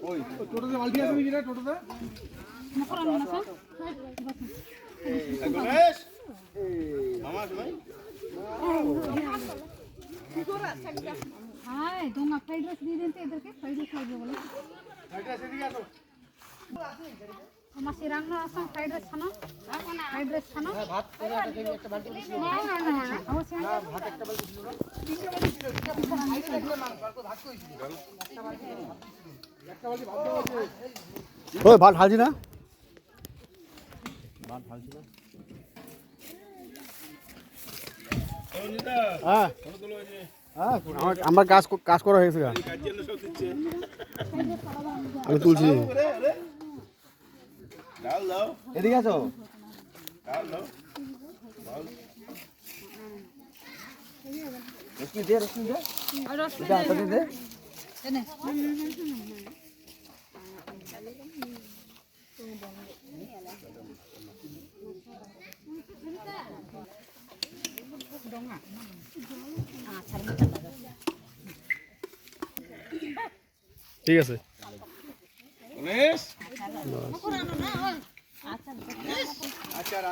ওই টোটোতে বালতি আছে নাকি রে টোটোতে? গণেশ মামা ভাই हाय दोंगा फ्राइड राइस दे देते इधर के फ्राइड राइस खाइए बोलो फ्राइड राइस এদিকে আসো আমার সিরাংনা আসা ফ্রাইড রাইস খানো ফ্রাইড রাইস খানো ভাত করে একটা বালতি দিও না না না অবশ্যই ভাত একটা বালতি দিও তিনটা বালতি দিও একটা ভাত কইছিল একটা বালতি ভাত দাও ওই ভাত ঢালছি না ভাত ঢালছি না হ্যাঁ হ্যাঁ আমার কাজ করা হয়েছে আমি তুলছি এদিকে আছো রশ্মি দে দে ঠিক আছে গণেশ আচার